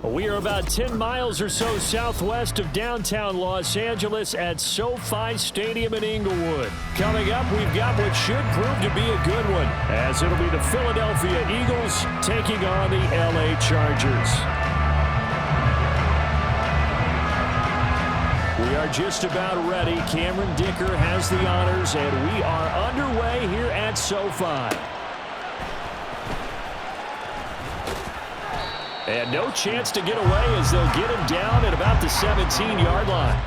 We are about 10 miles or so southwest of downtown Los Angeles at SoFi Stadium in Inglewood. Coming up, we've got what should prove to be a good one, as it'll be the Philadelphia Eagles taking on the LA Chargers. We are just about ready. Cameron Dicker has the honors, and we are underway here at SoFi. And no chance to get away as they'll get him down at about the 17-yard line.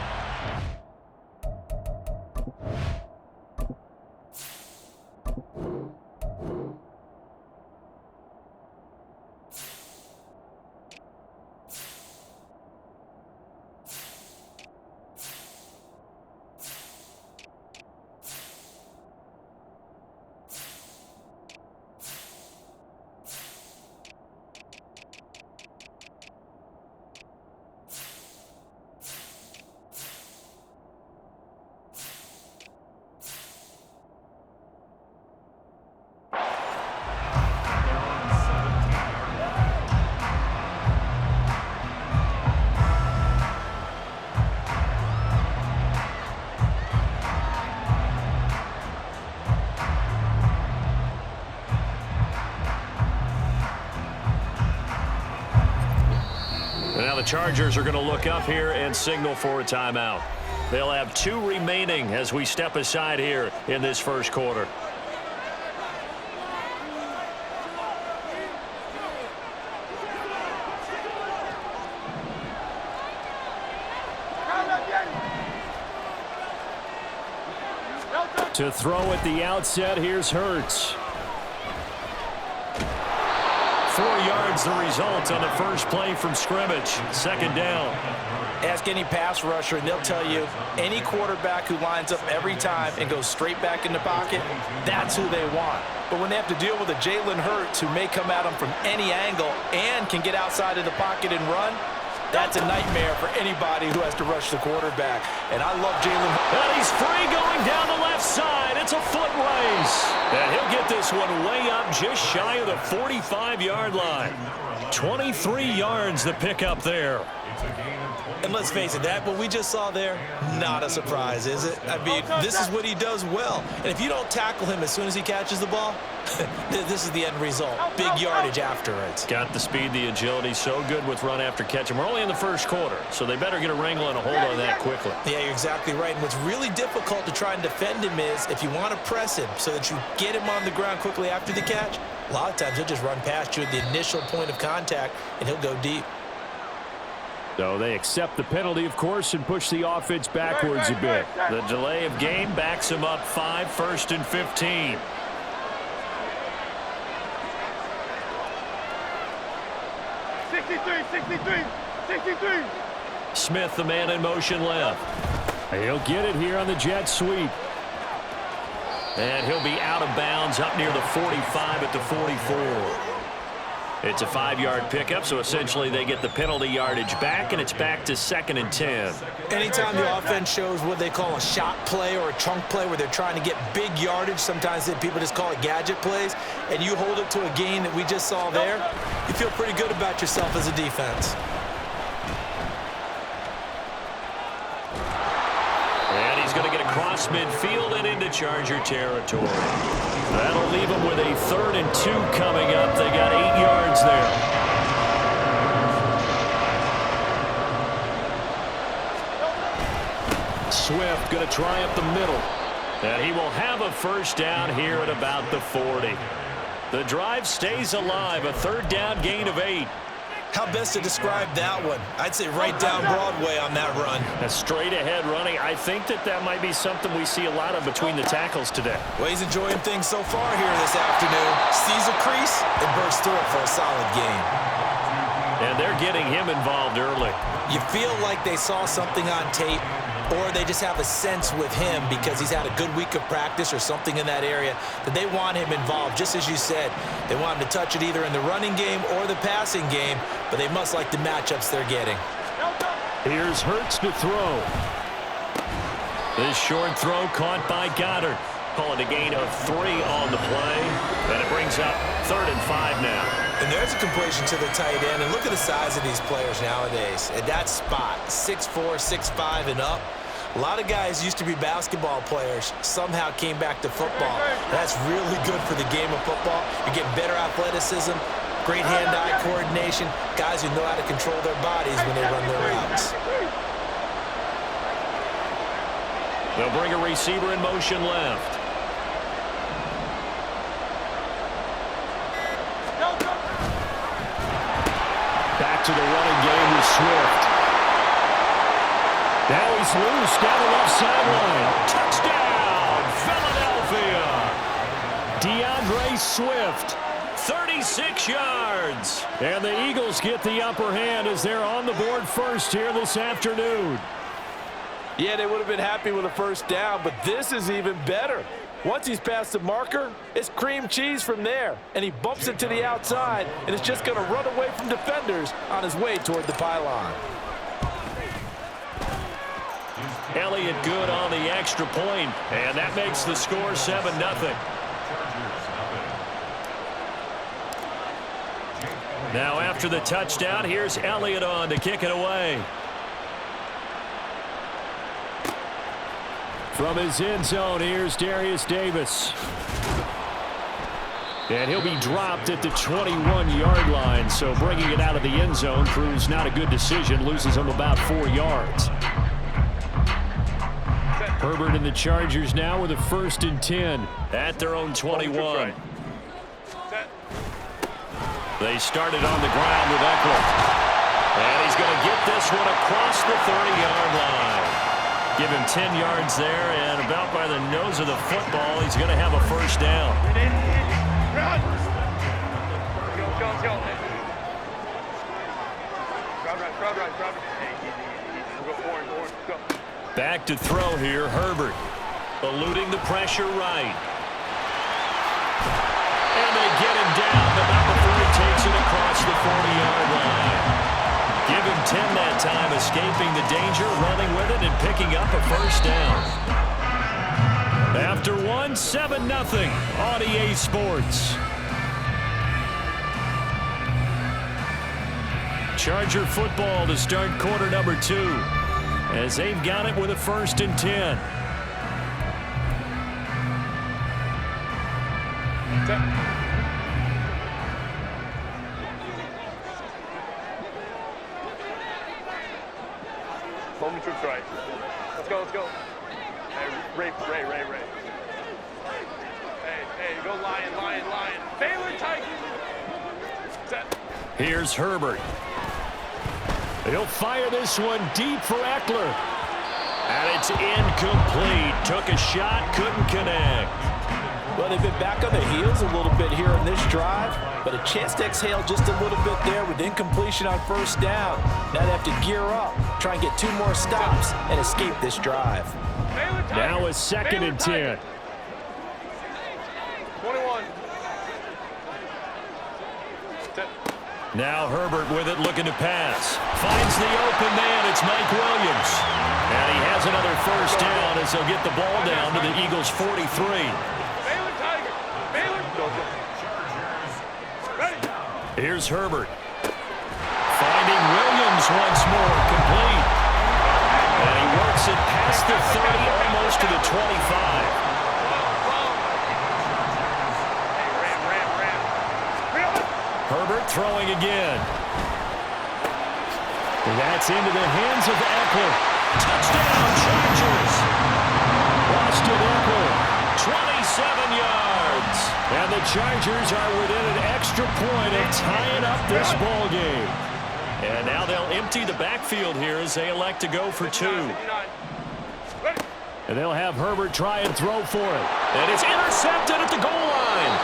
Now the Chargers are going to look up here and signal for a timeout. They'll have 2 remaining as we step aside here in this first quarter. To throw at the outset, here's Hurts. 4 yards the result on the first play from scrimmage. Second down. Ask any pass rusher and they'll tell you any quarterback who lines up every time and goes straight back in the pocket, that's who they want. But when they have to deal with a Jalen Hurts who may come at them from any angle and can get outside of the pocket and run, that's a nightmare for anybody who has to rush the quarterback. And I love Jalen. And he's free going down the left side. It's a foot race. And he'll get this one way up just shy of the 45-yard line. 23 yards the pickup there. And let's face it, that what we just saw there, not a surprise, is it? I mean, this is what he does well. And if you don't tackle him as soon as he catches the ball, this is the end result. Big yardage afterwards. Got the speed, the agility, so good with run after catch. And we're only in the first quarter, so they better get a wrangle and a hold on that quickly. Yeah, you're exactly right. And what's really difficult to try and defend him is if you want to press him so that you get him on the ground quickly after the catch, a lot of times he'll just run past you at the initial point of contact, and he'll go deep. So they accept the penalty, of course, and push the offense backwards a bit. The delay of game backs them up 5, 1st and 15. Smith, the man in motion left. He'll get it here on the jet sweep. And he'll be out of bounds up near the 45 at the 44. It's a 5-yard pickup, so essentially they get the penalty yardage back, and it's back to 2nd and 10. Anytime the offense shows what they call a shot play or a chunk play where they're trying to get big yardage, sometimes people just call it gadget plays, and you hold it to a gain that we just saw there, you feel pretty good about yourself as a defense. And he's going to get across midfield and into Charger territory. That'll leave them with a 3rd and 2 coming up. They got 8 yards there. Swift going to try up the middle. And he will have a first down here at about the 40. The drive stays alive. A 3rd down gain of 8. How best to describe that one? I'd say right down Broadway on that run. A straight ahead running. I think that might be something we see a lot of between the tackles today. Well, he's enjoying things so far here this afternoon. Sees a crease and bursts through it for a solid gain. And they're getting him involved early. You feel like they saw something on tape, or they just have a sense with him because he's had a good week of practice or something in that area that they want him involved. Just as you said, they want him to touch it either in the running game or the passing game, but they must like the matchups they're getting. Here's Hurts to throw. This short throw caught by Goddard. Calling a gain of 3 on the play. And it brings up 3rd and 5 now. And there's a completion to the tight end. And look at the size of these players nowadays. At that spot, 6'4", 6'5", and up. A lot of guys used to be basketball players, somehow came back to football. That's really good for the game of football. You're getting better athleticism, great hand-eye coordination, guys who know how to control their bodies when they run their routes. They'll bring a receiver in motion left. Back to the running game with Swift. Now he's loose down the left sideline. Touchdown, Philadelphia. DeAndre Swift, 36 yards. And the Eagles get the upper hand as they're on the board first here this afternoon. Yeah, they would have been happy with a first down, but this is even better. Once he's past the marker, it's cream cheese from there. And he bumps it to the outside, and it's just going to run away from defenders on his way toward the pylon. Elliott good on the extra point, and that makes the score 7-0. Now after the touchdown, here's Elliott on to kick it away. From his end zone, here's Darius Davis. And he'll be dropped at the 21-yard line, so bringing it out of the end zone proves not a good decision, loses him about 4 yards. Herbert and the Chargers now with a 1st and 10 at their own 21. They started on the ground with Eckler. And he's going to get this one across the 30-yard line. Give him 10 yards there, and about by the nose of the football, he's going to have a first down. Back to throw here, Herbert. Eluding the pressure right. And they get him down, but not before he takes it across the 40-yard line. Give him 10 that time, escaping the danger, running with it, and picking up a first down. After 7-0 on EA Sports. Charger football to start quarter number 2. As they've got it with a 1st and 10. Foreman trips right. Let's go, let's go. Hey, Ray. Hey, go Lion. Baylor Tigers. Set. Here's Herbert. He'll fire this one deep for Eckler. And it's incomplete. Took a shot, couldn't connect. Well, they've been back on their heels a little bit here on this drive, but a chance to exhale just a little bit there with incompletion on first down. Now they have to gear up, try and get 2 more stops, and escape this drive. Now a 2nd and 10. 21. Now Herbert with it, looking to pass. Finds the open man. It's Mike Williams. And he has another first down as they'll get the ball down to the Eagles' 43. Baylor Tiger. Baylor. Ready. Here's Herbert. Finding Williams once more, complete. And he works it past the 30, almost to the 25. Herbert throwing again. That's into the hands of Eckler. Touchdown, Chargers. Austin Eckler, 27 yards. And the Chargers are within an extra point of tying up this ball game. And now they'll empty the backfield here as they elect to go for 2. And they'll have Herbert try and throw for it. And it's intercepted at the goal line.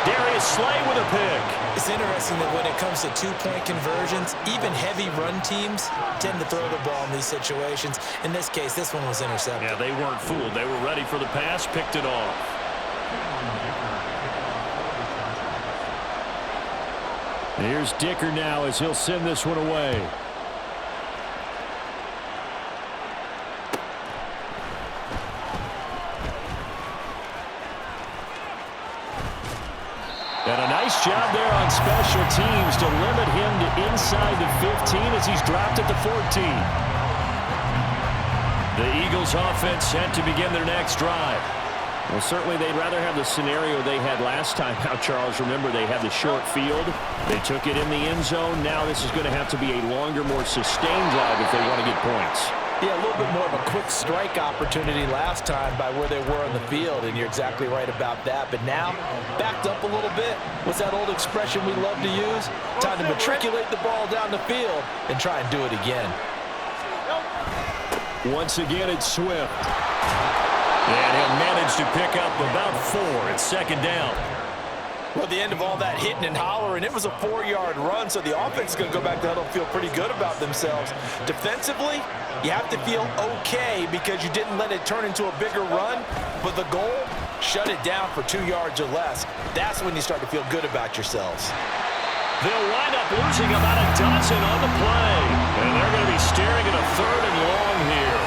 Darius Slay with a pick. It's interesting that when it comes to 2-point conversions, even heavy run teams tend to throw the ball in these situations. In this case, this one was intercepted. Yeah, they weren't fooled. They were ready for the pass, picked it off. And here's Dicker now as he'll send this one away. And a nice job there on special teams to limit him to inside the 15 as he's dropped at the 14. The Eagles offense set to begin their next drive. Well, certainly they'd rather have the scenario they had last time out, Charles. Remember, they had the short field. They took it in the end zone. Now this is going to have to be a longer, more sustained drive if they want to get points. Yeah, a little bit more of a quick strike opportunity last time by where they were on the field, and you're exactly right about that. But now, backed up a little bit. What's that old expression we love to use? Time to matriculate the ball down the field and try and do it again. Once again, it's Swift. And he'll manage to pick up about 4 at second down. Well, at the end of all that hitting and hollering, it was a 4-yard run, so the offense is going to go back to huddle and feel pretty good about themselves. Defensively, you have to feel okay because you didn't let it turn into a bigger run, but the goal, shut it down for 2 yards or less. That's when you start to feel good about yourselves. They'll wind up losing about a dozen on the play, and they're going to be staring at a 3rd and long here.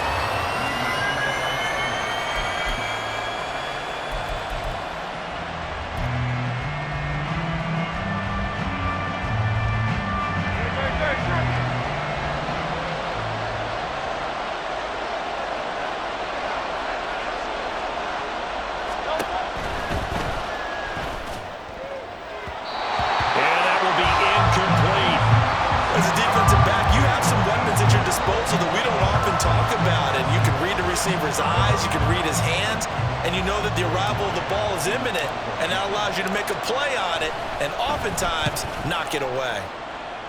Receiver's eyes, you can read his hands, and you know that the arrival of the ball is imminent, and that allows you to make a play on it and oftentimes knock it away.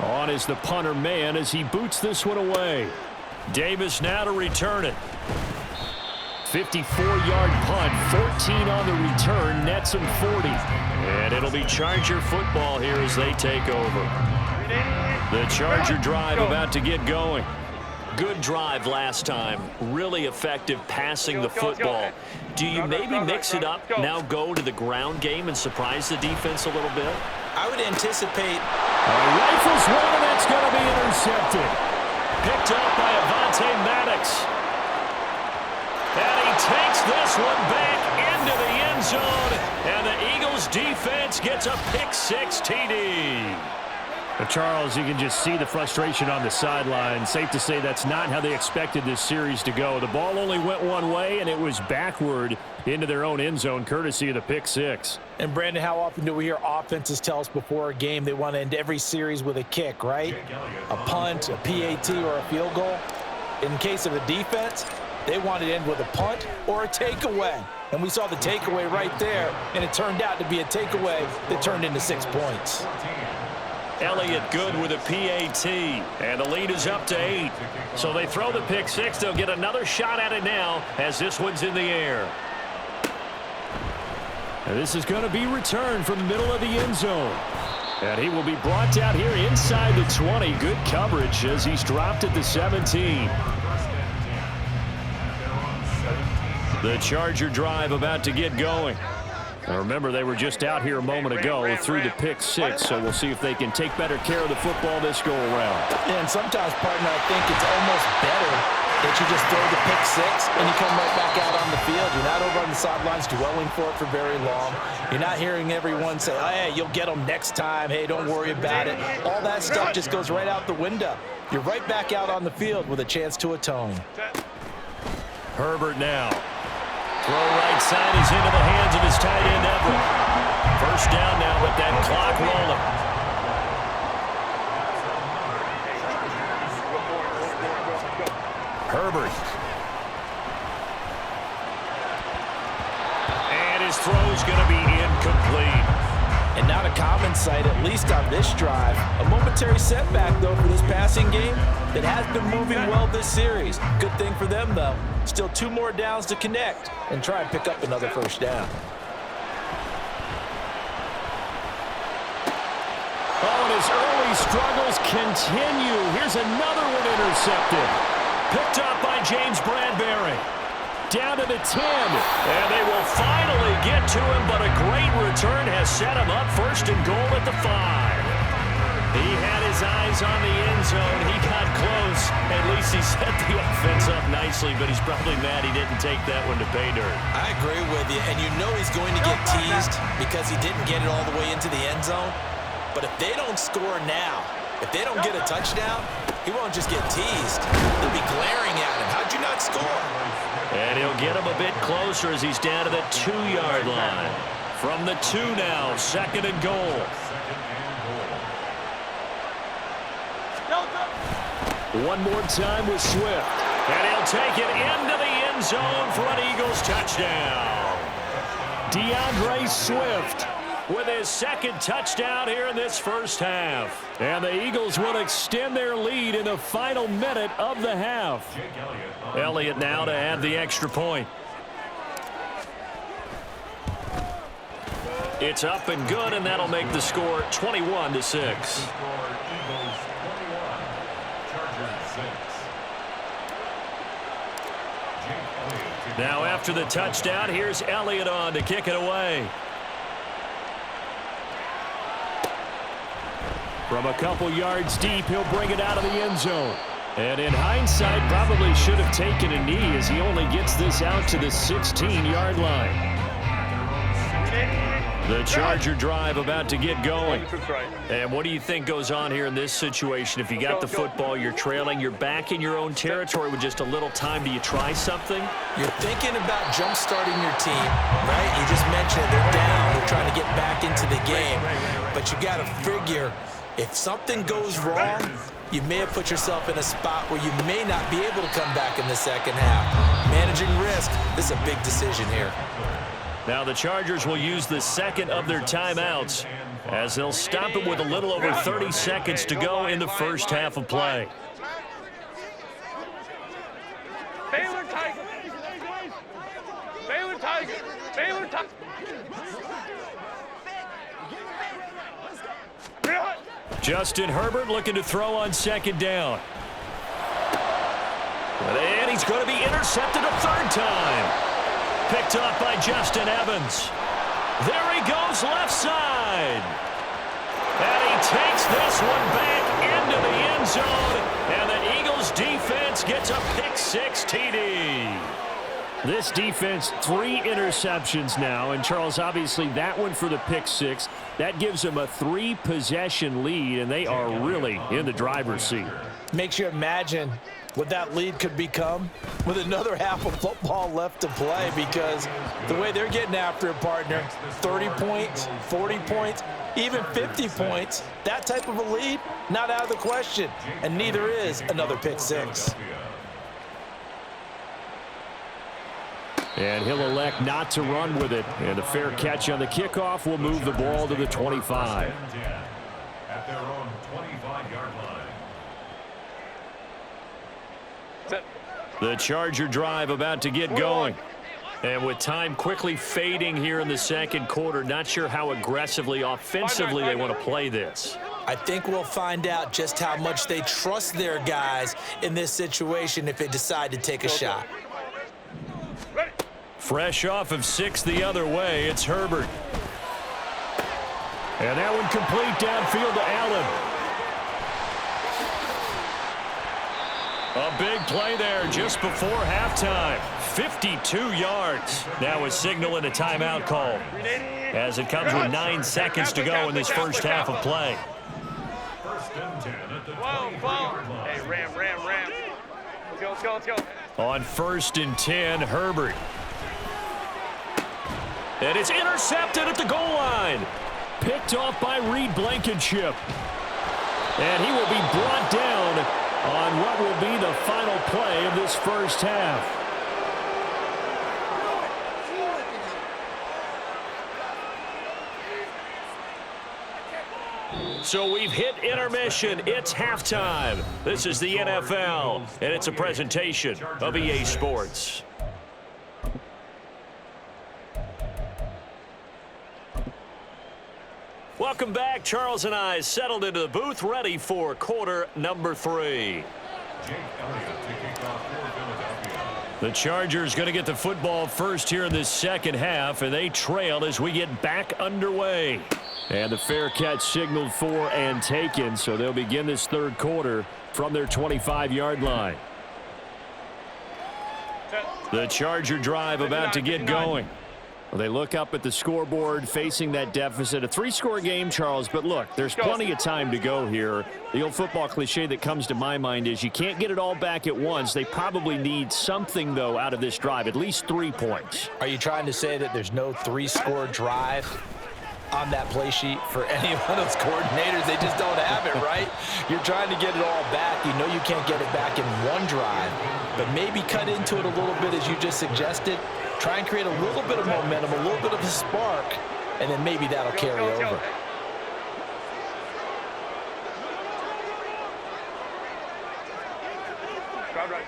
On is the punter man as he boots this one away. Davis now to return it. 54-yard punt, 14 on the return, nets him 40. And it'll be Charger football here as they take over. The Charger drive about to get going. Good drive last time. Really effective passing the football. Do you maybe mix it up, now go to the ground game and surprise the defense a little bit? I would anticipate. Rifles one, and that's going to be intercepted. Picked up by Avonte Maddox. And he takes this one back into the end zone. And the Eagles defense gets a pick-6 TD. Charles, you can just see the frustration on the sideline. Safe to say that's not how they expected this series to go. The ball only went one way, and it was backward into their own end zone, courtesy of the pick-6. And, Brandon, how often do we hear offenses tell us before a game they want to end every series with a kick, right? A punt, a PAT, or a field goal. In case of the defense, they wanted to end with a punt or a takeaway. And we saw the takeaway right there, and it turned out to be a takeaway that turned into 6 points. Elliott good with a PAT, and the lead is up to 8. So they throw the pick-6. They'll get another shot at it now as this one's in the air. And this is going to be returned from the middle of the end zone. And he will be brought down here inside the 20. Good coverage as he's dropped at the 17. The Charger drive about to get going. Now remember, they were just out here a moment ago through the pick-6, so we'll see if they can take better care of the football this go-around. Yeah, and sometimes, partner, I think it's almost better that you just throw the pick-6 and you come right back out on the field. You're not over on the sidelines dwelling for it for very long. You're not hearing everyone say, oh, hey, you'll get them next time. Hey, don't worry about it. All that stuff just goes right out the window. You're right back out on the field with a chance to atone. Herbert now. Throw right side. He's into the hands of his tight end, Everett. First down now with that clock rolling. Herbert. And his throw's going to be incomplete. And not a common sight, at least on this drive. A momentary setback, though, for this passing game that has been moving well this series. Good thing for them, though. Still 2 more downs to connect and try and pick up another first down. Oh, and his early struggles continue. Here's another one intercepted. Picked up by James Bradbury. Down to the 10. And they will finally get to him, but a great return has set him up first and goal at the 5. He had his eyes on the end zone. He got close. At least he set the offense up nicely, but he's probably mad he didn't take that one to pay dirt. I agree with you, and you know he's going to get teased because he didn't get it all the way into the end zone. But if they don't score now, if they don't get a touchdown, he won't just get teased. They'll be glaring at him. How'd you not score? And he'll get him a bit closer as he's down to the 2-yard line. From the 2 now, 2nd and goal. One more time with Swift. And he'll take it into the end zone for an Eagles touchdown. DeAndre Swift with his 2nd touchdown here in this first half. And the Eagles will extend their lead in the final minute of the half. Elliott now to add the extra point. It's up and good, and that'll make the score 21-6. Now after the touchdown, here's Elliott on to kick it away. From a couple yards deep, he'll bring it out of the end zone. And in hindsight, probably should have taken a knee as he only gets this out to the 16-yard line. The Charger drive about to get going. And what do you think goes on here in this situation? If you got the football, you're trailing, you're back in your own territory with just a little time. Do you try something? You're thinking about jump-starting your team, right? You just mentioned they're down. They're trying to get back into the game. But you got to figure, if something goes wrong, you may have put yourself in a spot where you may not be able to come back in the second half. Managing risk, this is a big decision here. Now the Chargers will use the 2nd of their timeouts as they'll stop it with a little over 30 seconds to go in the first half of play. Baylor Tiger. Baylor Tiger. Baylor Tiger. Justin Herbert looking to throw on 2nd down. And he's going to be intercepted a 3rd time. Picked off by Justin Evans. There he goes left side. And he takes this one back into the end zone. And the Eagles defense gets a pick-6 TD. This defense, 3 interceptions now. And, Charles, obviously that one for the pick-6. That gives them a 3-possession lead, and they are really in the driver's seat. Makes you imagine what that lead could become with another half of football left to play, because the way they're getting after it, partner, 30 points, 40 points, even 50 points, that type of a lead, not out of the question, and neither is another pick-6. And he'll elect not to run with it. And a fair catch on the kickoff will move the ball to the 25. At their own 25-yard line. The Charger drive about to get going. And with time quickly fading here in the 2nd quarter, not sure how aggressively, offensively they want to play this. I think we'll find out just how much they trust their guys in this situation if they decide to take a shot. Fresh off of 6 the other way, it's Herbert. And that one complete downfield to Allen. A big play there just before halftime. 52 yards. Now a signal and a timeout call as it comes with 9 seconds to go in this first half of play. First and 10 at the 25-yard line. Hey, Ram. Let's go. On 1st and 10, Herbert. And it's intercepted at the goal line. Picked off by Reed Blankenship. And he will be brought down on what will be the final play of this first half. So we've hit intermission. It's halftime. This is the NFL, and it's a presentation of EA Sports. Welcome back. Charles and I settled into the booth, ready for quarter number 3. The Chargers going to get the football first here in this second half, and they trail as we get back underway. And the fair catch signaled for and taken, so they'll begin this third quarter from their 25-yard line. The Charger drive about to get going. Well, they look up at the scoreboard facing that deficit. A three-score game, Charles, but look, there's plenty of time to go here. The old football cliche that comes to my mind is you can't get it all back at once. They probably need something, though, out of this drive, at least 3 points. Are you trying to say that there's no three-score drive on that play sheet for any one of those coordinators? They just don't have it, right? You're trying to get it all back. You know you can't get it back in one drive, but maybe cut into it a little bit as you just suggested. Try and create a little bit of momentum, a little bit of a spark, and then maybe that'll carry over.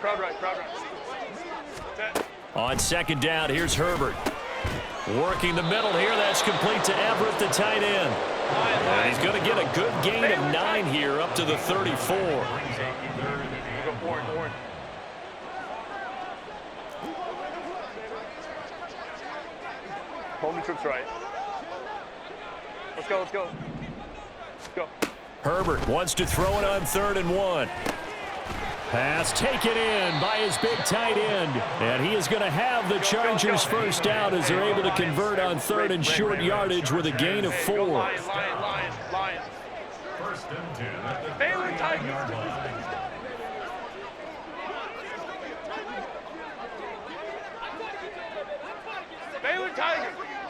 Crowd right. On second down, here's Herbert. Working the middle here. That's complete to Everett, the tight end. And he's going to get a good gain of 9 here up to the 34. Home troops right. Let's go. Herbert wants to throw it on 3rd and 1. Pass taken in by his big tight end. And he is going to have the Chargers first down as they're able to convert on 3rd and short yardage with a gain of 4. Lions. First and 10 at the Baylor 30-yard Tigers. line.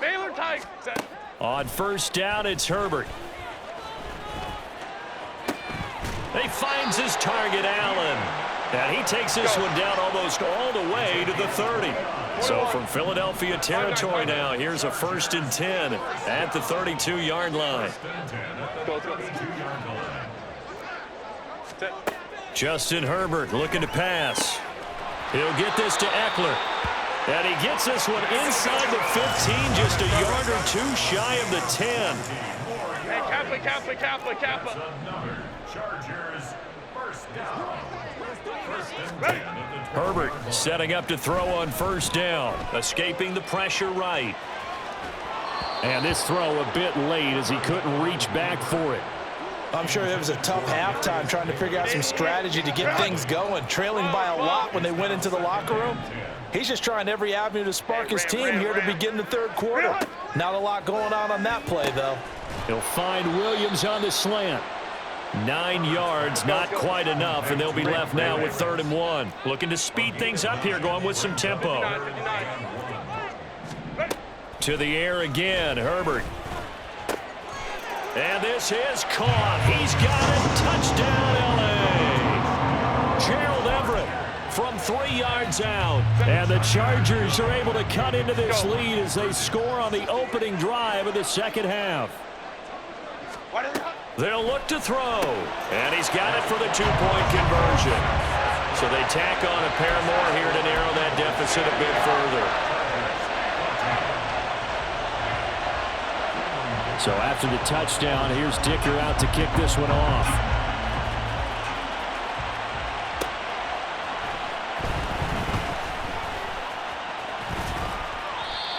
Baylor Tigers. On first down, it's Herbert. He finds his target, Allen. And he takes this one down almost all the way to the 30. So from Philadelphia territory now, here's a 1st and 10 at the 32-yard line. Justin Herbert looking to pass. He'll get this to Eckler. And he gets this one inside the 15, just a yard or 2 shy of the 10. Hey, Kappa. Chargers first down. First and 10 at the Herbert setting up to throw on first down, escaping the pressure right. And this throw a bit late as he couldn't reach back for it. I'm sure it was a tough halftime trying to figure out some strategy to get things going, trailing by a lot when they went into the locker room. He's just trying every avenue to spark his team here to begin the third quarter. Not a lot going on that play, though. He'll find Williams on the slant. 9 yards, not quite enough, and they'll be left now with 3rd and 1. Looking to speed things up here, going with some tempo. To the air again, Herbert. And this is caught. He's got it. Touchdown, L.A. Gerald Everett from 3 yards out. And the Chargers are able to cut into this lead as they score on the opening drive of the second half. They'll look to throw. And he's got it for the 2-point conversion. So they tack on a pair more here to narrow that deficit a bit further. So after the touchdown, here's Dicker out to kick this one off.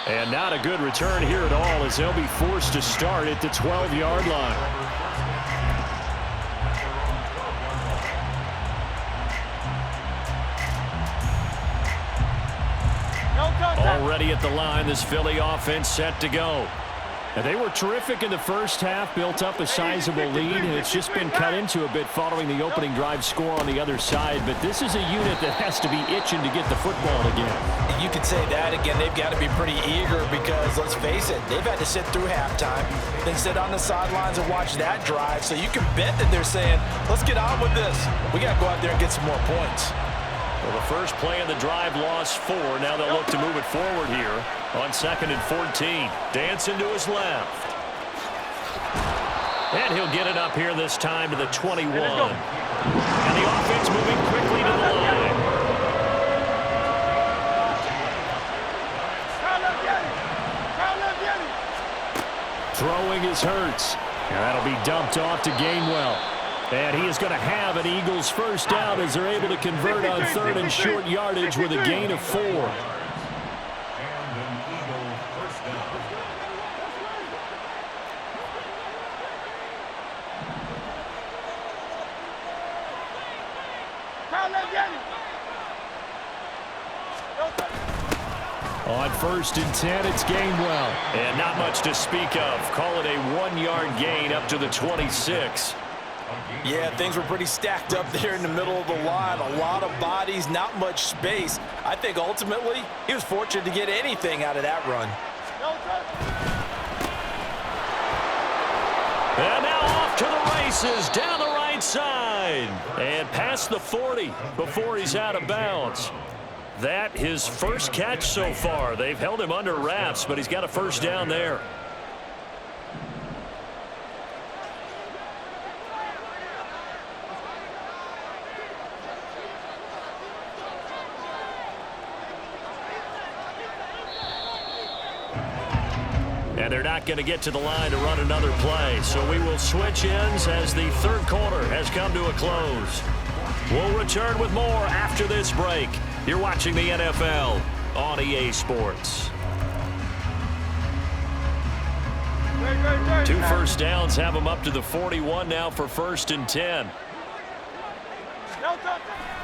And not a good return here at all as they'll be forced to start at the 12-yard line. Already at the line, this Philly offense set to go. And they were terrific in the first half, built up a sizable lead, and it's just been cut into a bit following the opening drive score on the other side. But this is a unit that has to be itching to get the football again. You could say that again. They've got to be pretty eager because, let's face it, they've had to sit through halftime, then sit on the sidelines and watch that drive. So you can bet that they're saying, let's get on with this. We got to go out there and get some more points. Well, the first play of the drive lost 4. Now they'll look to move it forward here on 2nd and 14. Dancing to his left. And he'll get it up here this time to the 21. And the offense moving quickly to the line. Throwing is Hurts. And that'll be dumped off to Gainwell. And he is going to have an Eagles first down as they're able to convert on 3rd and short yardage with a gain of 4. On 1st and 10, it's Gainwell. And not much to speak of. Call it a 1-yard gain up to the 26. Yeah, things were pretty stacked up there in the middle of the line. A lot of bodies, not much space. I think ultimately he was fortunate to get anything out of that run. And now off to the races down the right side. And past the 40 before he's out of bounds. That his first catch so far. They've held him under wraps, but he's got a first down there. And they're not going to get to the line to run another play. So we will switch ends as the third quarter has come to a close. We'll return with more after this break. You're watching the NFL on EA Sports. 2 first downs have them up to the 41 now for 1st and 10.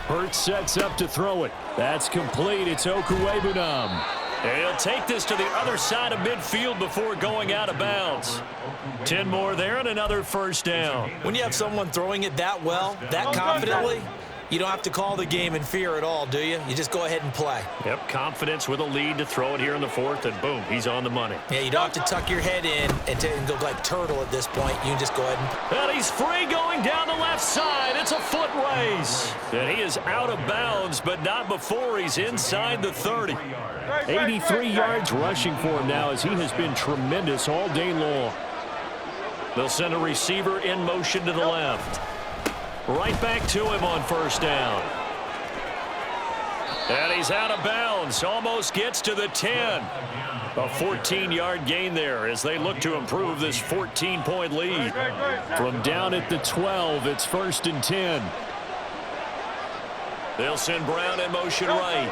Hurts sets up to throw it. That's complete. It's Okuwebunam. He'll take this to the other side of midfield before going out of bounds. 10 more there and another first down. When you have someone throwing it that well, that confidently, you don't have to call the game in fear at all, do you? You just go ahead and play. Yep, confidence with a lead to throw it here in the 4th, and boom, he's on the money. Yeah, you don't have to tuck your head in and go like turtle at this point. You can just go ahead And he's free going down the left side. It's a foot race. And he is out of bounds, but not before he's inside the 30. 83 yards rushing for him now as he has been tremendous all day long. They'll send a receiver in motion to the left. Right back to him on first down. And he's out of bounds. Almost gets to the 10. A 14-yard gain there as they look to improve this 14-point lead. From down at the 12, it's 1st and 10. They'll send Brown in motion right.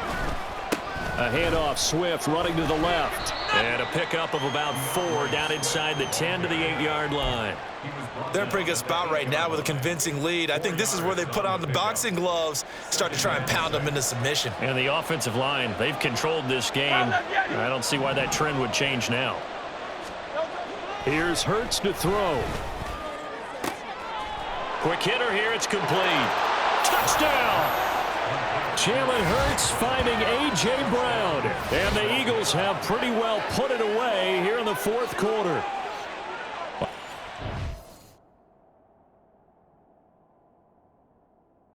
A handoff, Swift running to the left. And a pickup of about 4 down inside the 10 to the 8-yard line. They're in a pretty good spot right now with a convincing lead. I think this is where they put on the boxing gloves, start to try and pound them into submission. And the offensive line, they've controlled this game. I don't see why that trend would change now. Here's Hurts to throw. Quick hitter here, it's complete. Touchdown! Jalen Hurts finding A.J. Brown. And the Eagles have pretty well put it away here in the 4th quarter.